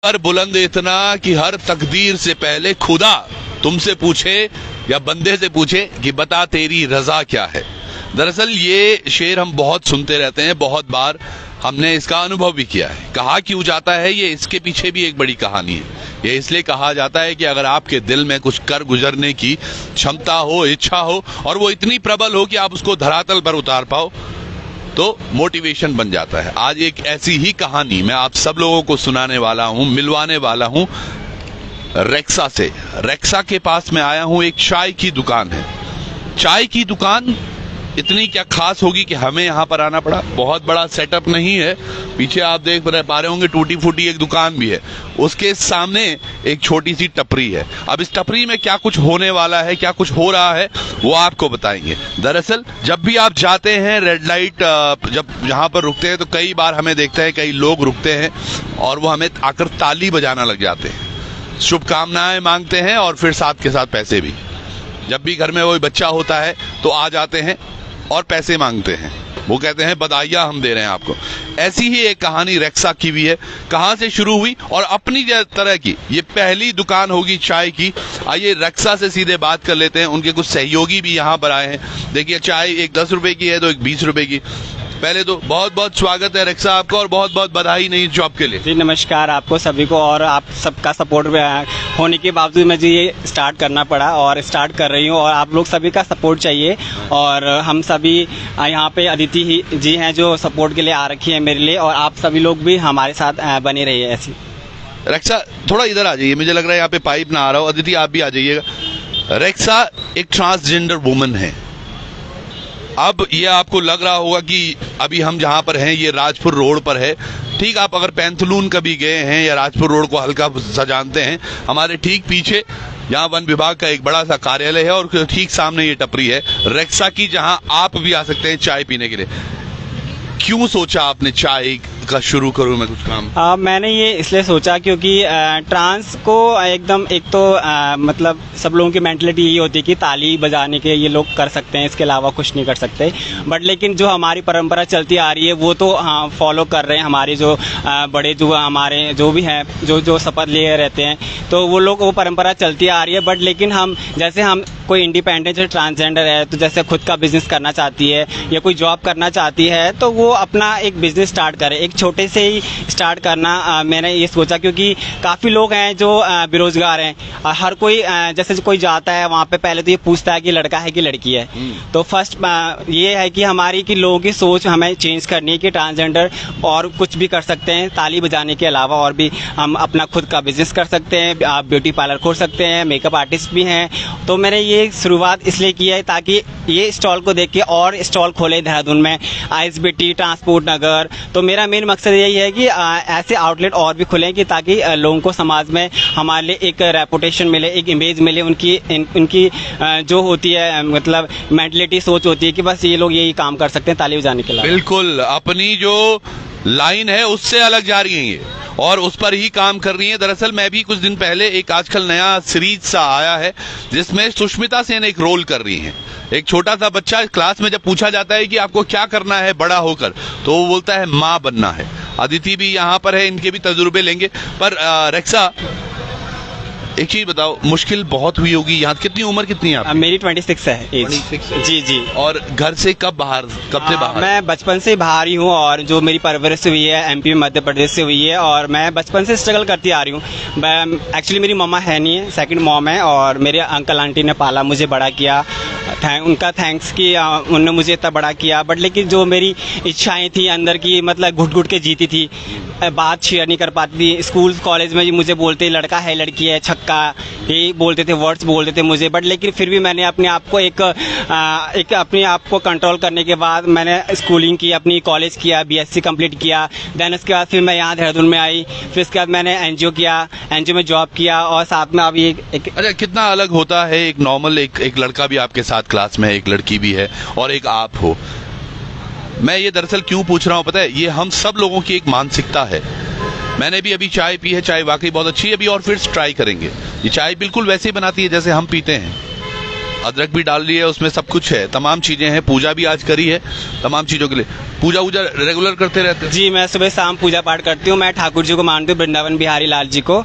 पर बुलंद इतना कि हर तकदीर से पहले खुदा तुमसे पूछे या बंदे से पूछे कि बता तेरी रजा क्या है। दरअसल ये शेर हम बहुत सुनते रहते हैं, बहुत बार हमने इसका अनुभव भी किया है। कहा क्यों जाता है ये, इसके पीछे भी एक बड़ी कहानी है। ये इसलिए कहा जाता है कि अगर आपके दिल में कुछ कर गुजरने की क्षमता हो, इच्छा हो और वो इतनी प्रबल हो कि आप उसको धरातल पर उतार पाओ तो मोटिवेशन बन जाता है। आज एक ऐसी ही कहानी मैं आप सब लोगों को सुनाने वाला हूं, मिलवाने वाला हूं रेक्सा से। रेक्सा के पास में आया हूं, एक चाय की दुकान है। चाय की दुकान इतनी क्या खास होगी कि हमें यहां पर आना पड़ा। बहुत बड़ा सेटअप नहीं है, पीछे आप देख पा रहे होंगे टूटी फूटी एक दुकान भी है, उसके सामने एक छोटी सी टपरी है। अब इस टपरी में क्या कुछ होने वाला है, क्या कुछ हो रहा है, वो आपको बताएंगे। दरअसल जब भी आप जाते हैं रेड लाइट जब यहां पर रुकते हैं तो कई बार हमें देखते हैं कई लोग रुकते हैं और वो हमें आकर ताली बजाना लग जाते हैं, शुभकामनाएं मांगते हैं और फिर साथ के साथ पैसे भी। जब भी घर में कोई बच्चा होता है तो आ जाते हैं और पैसे मांगते हैं, वो कहते हैं बधाइयां हम दे रहे हैं आपको। ऐसी ही एक कहानी रेक्सा की भी है। कहां से शुरू हुई और अपनी तरह की ये पहली दुकान होगी चाय की। आइए रेक्सा से सीधे बात कर लेते हैं, उनके कुछ सहयोगी भी यहां पर आए हैं। देखिए चाय एक 10 रुपए की है तो एक 20 रुपए की। पहले तो बहुत बहुत स्वागत है रेक्सा आपका और बहुत बहुत बधाई नई जॉब के लिए। जी नमस्कार आपको सभी को, और आप सबका सपोर्ट होने के बावजूद मुझे ये स्टार्ट करना पड़ा और स्टार्ट कर रही हूँ, और आप लोग सभी का सपोर्ट चाहिए। और हम सभी यहाँ पे अदिति जी हैं जो सपोर्ट के लिए आ रखी है मेरे लिए, और आप सभी लोग भी हमारे साथ बने रहिए ऐसी। रेक्सा थोड़ा इधर आ जाइए, मुझे लग रहा है यहाँ पे पाइप ना आ रहा हो। अदिति आप भी आ जाइएगा। रेक्सा एक ट्रांसजेंडर वुमन है। अब ये आपको लग रहा होगा कि अभी हम जहां पर हैं ये राजपुर रोड पर है। ठीक, आप अगर पैंथलून कभी गए हैं या राजपुर रोड को हल्का सा जानते हैं, हमारे ठीक पीछे यहाँ वन विभाग का एक बड़ा सा कार्यालय है और ठीक सामने ये टपरी है रेक्सा की, जहां आप भी आ सकते हैं चाय पीने के लिए। क्यों सोचा आपने चाय का शुरू करूं मैं कुछ काम? मैंने ये इसलिए सोचा क्योंकि ट्रांस को एकदम एक तो मतलब सब लोगों की मेंटलिटी यही होती है कि ताली बजाने के ये लोग कर सकते हैं, इसके अलावा कुछ नहीं कर सकते। बट लेकिन जो हमारी परंपरा चलती आ रही है वो तो फॉलो कर रहे हैं हमारे जो बड़े जो हमारे जो भी हैं जो शपथ लिए रहते हैं, तो वो लोग वो परंपरा चलती आ रही है। बट लेकिन हम जैसे हम कोई इंडिपेंडेंट ट्रांसजेंडर है तो जैसे खुद का बिजनेस करना चाहती है या कोई जॉब करना चाहती है तो वो अपना एक बिजनेस स्टार्ट करे, एक छोटे से ही स्टार्ट करना मैंने ये सोचा। क्योंकि काफ़ी लोग हैं जो बेरोजगार हैं, हर कोई जैसे कोई जाता है वहाँ पे पहले तो ये पूछता है कि लड़का है कि लड़की है। तो फर्स्ट ये है कि हमारी कि लोगों की सोच हमें चेंज करनी है कि ट्रांसजेंडर और कुछ भी कर सकते हैं, ताली बजाने के अलावा और भी हम अपना खुद का बिजनेस कर सकते हैं, आप ब्यूटी पार्लर खोल सकते हैं, मेकअप आर्टिस्ट भी हैं। तो मैंने ये शुरुआत इसलिए की है ताकि ये स्टॉल को देख के और स्टॉल खोले देहरादून में, ISBT, ट्रांसपोर्ट नगर। तो मेरा मेन मकसद यही है कि ऐसे आउटलेट और भी खुलें कि ताकि लोगों को समाज में हमारे लिए एक रेपुटेशन मिले, एक इमेज मिले। उनकी जो होती है मतलब मेंटलिटी सोच होती है कि बस ये लोग यही काम कर सकते हैं ताली बजाने के लिए। बिल्कुल अपनी जो लाइन है उससे अलग जा रही है ये और उस पर ही काम कर रही है। दरअसल मैं भी कुछ दिन पहले एक आजकल नया सीरीज सा आया है जिसमें सुष्मिता सेन एक रोल कर रही हैं। एक छोटा सा बच्चा क्लास में जब पूछा जाता है कि आपको क्या करना है बड़ा होकर, तो वो बोलता है माँ बनना है। अदिति भी यहाँ पर है, इनके भी तजुर्बे लेंगे। पर रेक्सा एक चीज बताओ, मुश्किल बहुत हुई होगी यहाँ। कितनी उम्र कितनी है आपकी? मेरी 26 है एज। 26 है। जी जी। और घर से कब से बाहर? मैं बचपन से बाहर ही हूँ, और जो मेरी परवरिश हुई है MP मध्य प्रदेश से हुई है, और मैं बचपन से स्ट्रगल करती आ रही हूँ। एक्चुअली मेरी मम्मा है नहीं है, सेकंड मॉम है, और मेरे अंकल आंटी ने पाला, मुझे बड़ा किया। उनका थैंक्स कि उन्होंने मुझे इतना बड़ा किया। बट लेकिन जो मेरी इच्छाएं थी अंदर की, मतलब घुट घुट के जीती थी, बात शेयर नहीं कर पाती थी। स्कूल कॉलेज में मुझे बोलते लड़का है लड़की है, छक्का, यही बोलते थे, वर्ड्स बोलते थे मुझे। बट लेकिन फिर भी मैंने अपने आप को एक अपने आप को कंट्रोल करने के बाद मैंने स्कूलिंग की, अपनी कॉलेज किया, BSc कंप्लीट किया। देन उसके बाद फिर मैं यहाँ देहरादून में आई, फिर उसके बाद मैंने NGO किया, NGO में जॉब किया, और साथ में अभी एक अच्छा, कितना अलग होता है एक नॉर्मल एक लड़का भी आपके साथ क्लास में है, एक लड़की भी है, और एक आप हो। मैं ये दरअसल क्यों पूछ रहा हूँ पता है, ये हम सब लोगों की एक मानसिकता है। मैंने भी अभी चाय पी है, चाय वाकई बहुत अच्छी है, अभी और फिर ट्राई करेंगे। ये चाय बिल्कुल वैसे ही बनाती है जैसे हम पीते हैं। अदरक भी डाल ली है, उसमें सब कुछ है, तमाम चीजें हैं, पूजा भी आज करी है तमाम चीजों के लिए। पूजा वूजा रेगुलर करते रहते हैं? जी, मैं सुबह शाम पूजा पाठ करती हूँ। मैं ठाकुर जी को मानती हूँ, वृंदावन बिहारी लाल जी को।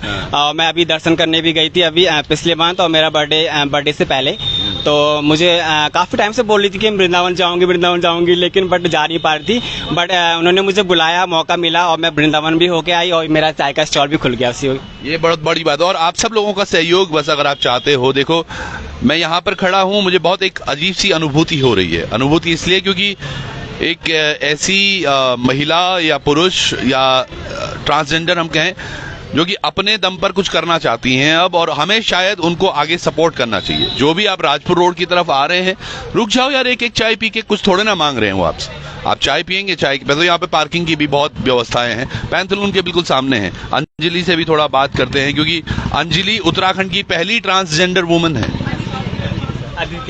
मैं अभी दर्शन करने भी गई थी अभी पिछले मंथ, और मेरा बर्थडे से पहले। तो मुझे काफ़ी टाइम से बोल रही थी कि हम वृंदावन जाऊंगी, लेकिन बट जा नहीं पा रही थी। बट उन्होंने मुझे बुलाया, मौका मिला, और मैं वृंदावन भी होके आई, और मेरा चाय का स्टॉल भी खुल गया उसी। ये बहुत बड़ी बात है, और आप सब लोगों का सहयोग बस अगर आप चाहते हो। देखो, मैं यहाँ पर खड़ा हूँ, मुझे बहुत एक अजीब सी अनुभूति हो रही है। अनुभूति इसलिए क्योंकि एक ऐसी महिला या पुरुष या ट्रांसजेंडर हम कहें, जो कि अपने दम पर कुछ करना चाहती हैं अब, और हमें शायद उनको आगे सपोर्ट करना चाहिए। जो भी आप राजपुर रोड की तरफ आ रहे हैं, रुक जाओ यार, एक एक चाय पी के, कुछ थोड़े ना मांग रहे हैं वो आपसे। आप चाय पियेंगे, चाय की तो यहाँ पे पार्किंग की भी बहुत व्यवस्थाएं हैं, पैंथलून के बिल्कुल सामने हैं। अंजलि से भी थोड़ा बात करते हैं, क्योंकि अंजलि उत्तराखंड की पहली ट्रांसजेंडर वुमन है।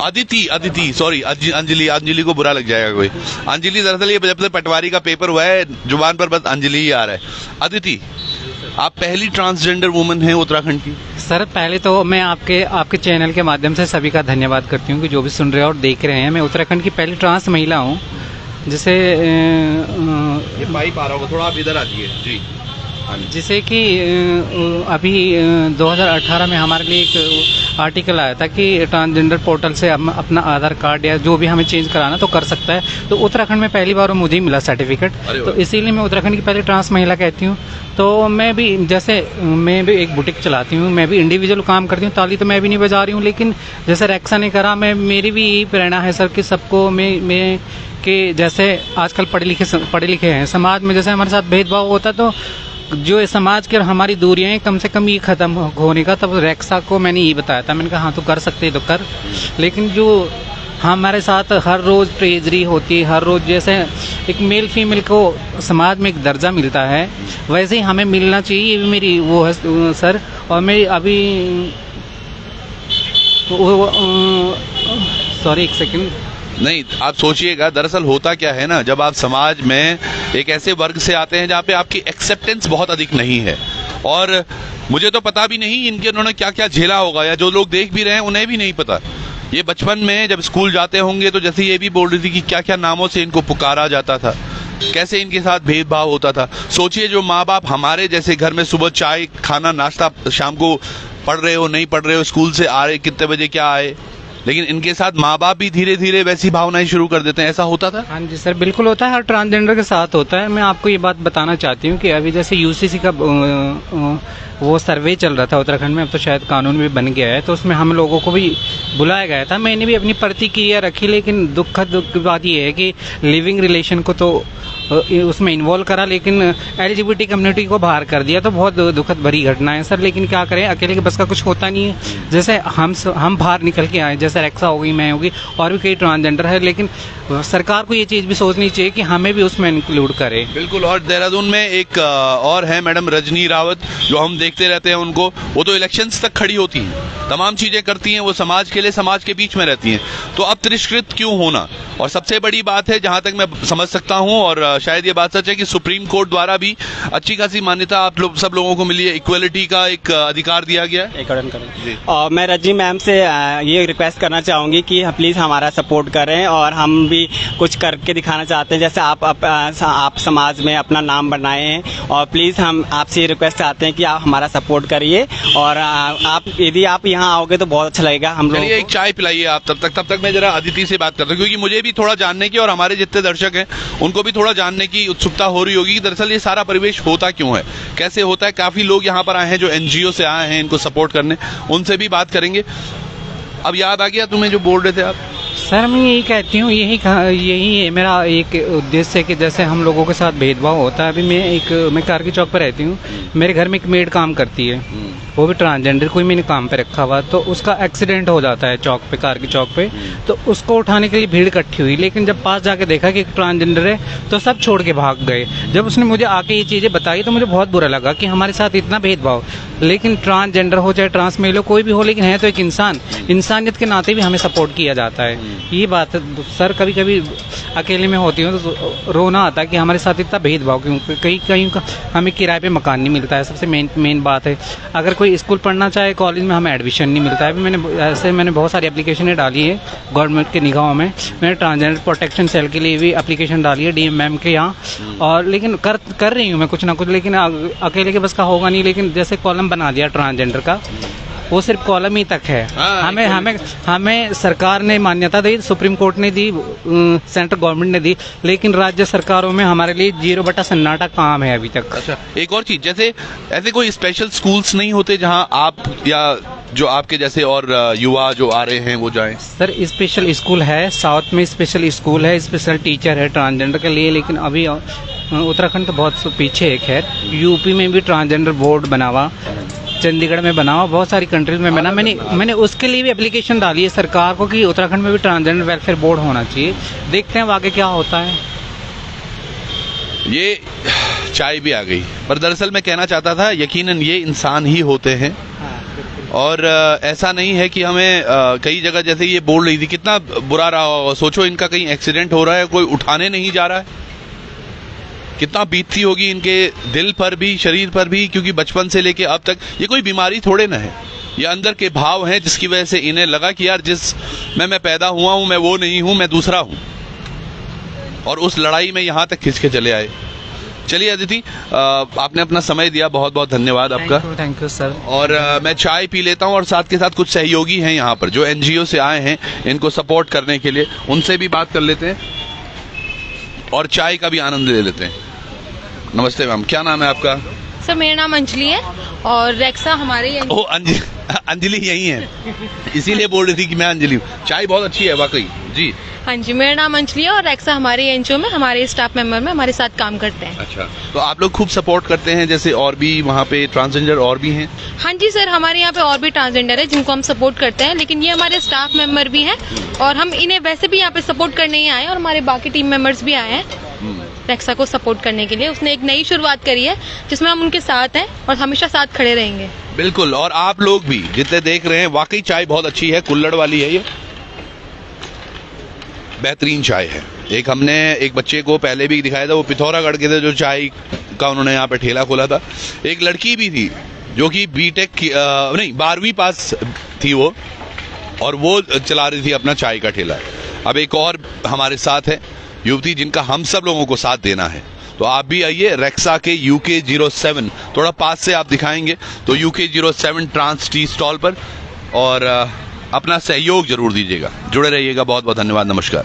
अदिति सॉरी, अंजलि को बुरा लग जाएगा कोई। अंजलि दरअसल ये जब से पटवारी का पेपर हुआ है, जुबान पर बस अंजलि ही आ रहा है। अदिति, आप पहली ट्रांसजेंडर वुमन हैं उत्तराखंड की? सर, पहले तो मैं आपके चैनल के माध्यम से सभी का धन्यवाद करती हूँ कि जो भी सुन रहे हैं और देख रहे हैं। मैं उत्तराखंड की पहली ट्रांस महिला हूँ, जिसे ये पाइप आ रहा होगा, थोड़ा आप इधर आ जाइए जी। जिसे कि अभी 2018 में हमारे लिए एक आर्टिकल आया था कि ट्रांसजेंडर पोर्टल से हम अपना आधार कार्ड या जो भी हमें चेंज कराना तो कर सकता है। तो उत्तराखंड में पहली बार मुझे मिला सर्टिफिकेट, तो इसीलिए मैं उत्तराखंड की पहली ट्रांस महिला कहती हूँ। तो मैं भी मैं भी एक बुटीक चलाती हूँ, मैं भी इंडिविजुअल काम करती हूँ, ताली तो मैं भी नहीं बजा रही हूँ, लेकिन जैसे रेक्सा ने करा, मेरी भी यही प्रेरणा है सर कि सबको मैं कि जैसे आजकल पढ़े लिखे हैं, समाज में जैसे हमारे साथ भेदभाव होता है, तो जो समाज की और हमारी दूरियां हैं कम से कम ये खत्म होने का। तब रेक्सा को मैंने ये बताया था, मैंने कहा हाँ, तो कर सकते तो कर। लेकिन जो हमारे साथ हर रोज ट्रेजरी होती है, हर रोज जैसे एक मेल फीमेल को समाज में एक दर्जा मिलता है, वैसे ही हमें मिलना चाहिए। ये भी मेरी वो है सर। और मैं अभी सॉरी, एक सेकंड। नहीं, आप सोचिएगा, दरअसल होता क्या है ना, जब आप समाज में एक ऐसे वर्ग से आते हैं जहाँ पे आपकी एक्सेप्टेंस बहुत अधिक नहीं है, और मुझे तो पता भी नहीं उन्होंने क्या क्या झेला होगा, या जो लोग देख भी रहे हैं उन्हें भी नहीं पता। ये बचपन में जब स्कूल जाते होंगे तो जैसे ये भी बोल रही थी कि क्या क्या नामों से इनको पुकारा जाता था, कैसे इनके साथ भेदभाव होता था। सोचिए, जो माँ बाप हमारे जैसे घर में सुबह चाय खाना नाश्ता, शाम को पढ़ रहे हो नहीं पढ़ रहे हो, स्कूल से आ रहे कितने बजे क्या आए, लेकिन इनके साथ माँ बाप भी धीरे धीरे वैसी भावनाएं शुरू कर देते हैं। ऐसा होता था? हाँ जी सर, बिल्कुल होता है, हर ट्रांसजेंडर के साथ होता है। मैं आपको ये बात बताना चाहती हूँ कि अभी जैसे यूसीसी का वो सर्वे चल रहा था उत्तराखंड में, अब तो शायद कानून भी बन गया है, तो उसमें हम लोगों को भी बुलाया गया था। मैंने भी अपनी प्रतिक्रिया रखी, लेकिन दुखद बात ये है कि लिविंग रिलेशन को तो उसमें इन्वॉल्व करा, लेकिन एलजीबीटी कम्युनिटी को बाहर कर दिया, तो बहुत दुखद भरी घटना है सर। लेकिन क्या करें, अकेले के बस का कुछ होता नहीं है। जैसे हम बाहर निकल के आए, जैसे रेक्सा हो गई, मैं होगी, और भी कई ट्रांसजेंडर है, लेकिन सरकार को ये चीज़ भी सोचनी चाहिए कि हमें भी उसमें इंक्लूड करे। बिल्कुल। और देहरादून में एक और है मैडम रजनी रावत, जो हम देखते रहते हैं उनको, वो तो इलेक्शंस तक खड़ी होती हैं, तमाम चीजें करती हैं, वो समाज के लिए, समाज के बीच में रहती हैं। तो अब तिरस्कृत क्यों होना? और सबसे बड़ी बात है, जहां तक मैं समझ सकता हूं, और शायद ये बात सच है, कि सुप्रीम कोर्ट द्वारा भी अच्छी खासी मान्यता आप लोग सब लोगों को मिली है, इक्वलिटी का एक अधिकार दिया गया है। और मैं रजनी मैम से ये रिक्वेस्ट करना चाहूंगी कि प्लीज हमारा सपोर्ट करें, और हम भी कुछ करके दिखाना चाहते हैं। जैसे आप समाज में अपना नाम बनाए हैं, और प्लीज हम आपसे ये रिक्वेस्ट चाहते हैं कि आप हमारा सपोर्ट करिए, और यदि आप यहाँ आओगे तो बहुत अच्छा लगेगा हम लोग। एक चाय पिलाइए आप, तब तक मैं जरा अदिति से बात करता हूँ, क्योंकि मुझे भी थोड़ा जानने की, और हमारे जितने दर्शक हैं उनको भी थोड़ा जानने की उत्सुकता हो रही होगी कि दरअसल ये सारा परिवेश होता क्यों है, कैसे होता है। काफी लोग यहाँ पर आए हैं जो एनजीओ से आए हैं इनको सपोर्ट करने, उनसे भी बात करेंगे। अब याद आ गया तुम्हें जो बोल रहे थे आप? सर, मैं यही कहती हूँ, यही है मेरा एक उद्देश्य है कि जैसे हम लोगों के साथ भेदभाव होता है। अभी मैं कारगी चौक पर रहती हूँ, मेरे घर में एक मेड काम करती है, वो भी ट्रांसजेंडर, कोई मैंने काम पे रखा हुआ, तो उसका एक्सीडेंट हो जाता है चौक पे, कारगी चौक पे, तो उसको उठाने के लिए भीड़ इकट्ठी हुई, लेकिन जब पास जाके देखा कि एक ट्रांसजेंडर है तो सब छोड़ के भाग गए। जब उसने मुझे आके ये चीज़ें बताई तो मुझे बहुत बुरा लगा कि हमारे साथ इतना भेदभाव। लेकिन ट्रांसजेंडर हो चाहे ट्रांस मेल हो, कोई भी हो, लेकिन है तो एक इंसान। इंसानियत के नाते भी हमें सपोर्ट किया जाता है। ये बात है सर, कभी कभी अकेले में होती हूँ तो रोना आता है कि हमारे साथ इतना भेदभाव क्यों, कहीं कहीं हमें किराए पे मकान नहीं मिलता है, सबसे मेन बात है। अगर कोई स्कूल पढ़ना चाहे कॉलेज में, हमें एडमिशन नहीं मिलता है। अभी मैंने बहुत सारी एप्लीकेशनें डाली है गवर्नमेंट के निगाहों में। मैंने ट्रांसजेंडर प्रोटेक्शन सेल के लिए भी एप्लीकेशन डाली है डीएम मैम के यहाँ, और लेकिन कर रही हूँ मैं कुछ ना कुछ, लेकिन अकेले के बस का होगा नहीं। लेकिन जैसे कॉलम बना दिया ट्रांसजेंडर का, वो सिर्फ कॉलम ही तक है। हमें सरकार ने मान्यता दी, सुप्रीम कोर्ट ने दी, सेंट्रल गवर्नमेंट ने दी, लेकिन राज्य सरकारों में हमारे लिए 0 सन्नाटा काम है अभी तक। अच्छा, एक और चीज, जैसे ऐसे कोई स्पेशल स्कूल्स नहीं होते जहां आप या जो आपके जैसे और युवा जो आ रहे हैं वो जाएं? सर स्पेशल स्कूल है, साउथ में स्पेशल स्कूल है, स्पेशल टीचर है ट्रांसजेंडर के लिए, लेकिन अभी उत्तराखंड तो बहुत पीछे है। खैर यूपी में भी ट्रांसजेंडर बोर्ड बना हुआ, चंडीगढ़ में बना हुआ, बहुत सारी कंट्रीज में बना। मैंने उसके लिए भी एप्लीकेशन डाली है सरकार को कि उत्तराखंड में भी ट्रांसजेंडर वेलफेयर बोर्ड होना चाहिए। देखते हैं आगे क्या होता है। ये चाय भी आ गई, पर दरअसल मैं कहना चाहता था यकीनन ये इंसान ही होते हैं, और ऐसा नहीं है कि हमें कई जगह जैसे ये बोल रही थी कितना बुरा रहा होगा। सोचो इनका कहीं एक्सीडेंट हो रहा है, कोई उठाने नहीं जा रहा है, कितना बीतती होगी इनके दिल पर भी, शरीर पर भी, क्योंकि बचपन से लेके अब तक ये कोई बीमारी थोड़े ना है, ये अंदर के भाव हैं जिसकी वजह से इन्हें लगा कि यार जिस मैं पैदा हुआ हूं मैं वो नहीं हूं, मैं दूसरा हूं, और उस लड़ाई में यहां तक खिंच के चले आए। चलिए अदिति, आपने अपना समय दिया, बहुत बहुत धन्यवाद आपका। Thank you sir. और मैं चाय पी लेता हूं, और साथ के साथ कुछ सहयोगी हैं यहाँ पर जो एनजीओ से आए हैं इनको सपोर्ट करने के लिए, उनसे भी बात कर लेते हैं और चाय का भी आनंद ले लेते हैं। नमस्ते मैम, क्या नाम है आपका? सर मेरा नाम अंजलि है और रेक्सा हमारे ओह अंजलि यही है, इसीलिए बोल रही थी कि मैं अंजलि हूँ। चाय बहुत अच्छी है वाकई जी। हाँ जी, मेरा नाम अंजलि है और रेक्सा हमारे एनजीओ में हमारे स्टाफ मेंबर में हमारे साथ काम करते हैं। अच्छा, तो आप लोग खूब सपोर्ट करते हैं, जैसे और भी वहाँ पे ट्रांसजेंडर और भी हैं? हाँ जी सर, हमारे यहाँ पे और भी ट्रांसजेंडर है जिनको हम सपोर्ट करते हैं, लेकिन ये हमारे स्टाफ मेंबर भी हैं और हम इन्हें वैसे भी यहाँ पे सपोर्ट करने ही आए हैं, और हमारे बाकी टीम मेंबर्स भी आए हैं रेक्सा को सपोर्ट करने के लिए। उसने एक नई शुरुआत करी है जिसमें हम उनके साथ हैं और हमेशा साथ खड़े रहेंगे। बिल्कुल, और आप लोग भी जितने देख रहे हैं, वाकई चाय बहुत अच्छी है, कुल्हड़ वाली है, ये बेहतरीन चाय है। एक हमने एक बच्चे को पहले भी दिखाया था, वो पिथौरागढ़ के थे जो चाय का उन्होंने यहाँ पे ठेला खोला था। एक लड़की भी थी जो कि बीटेक नहीं 12वीं पास थी वो, और वो चला रही थी अपना चाय का ठेला। अब एक और हमारे साथ है युवती जिनका हम सब लोगों को साथ देना है, तो आप भी आइए रेक्सा के UK07, थोड़ा पास से आप दिखाएंगे तो UK07 ट्रांस टी स्टॉल पर, और अपना सहयोग जरूर दीजिएगा। जुड़े रहिएगा, बहुत बहुत धन्यवाद, नमस्कार।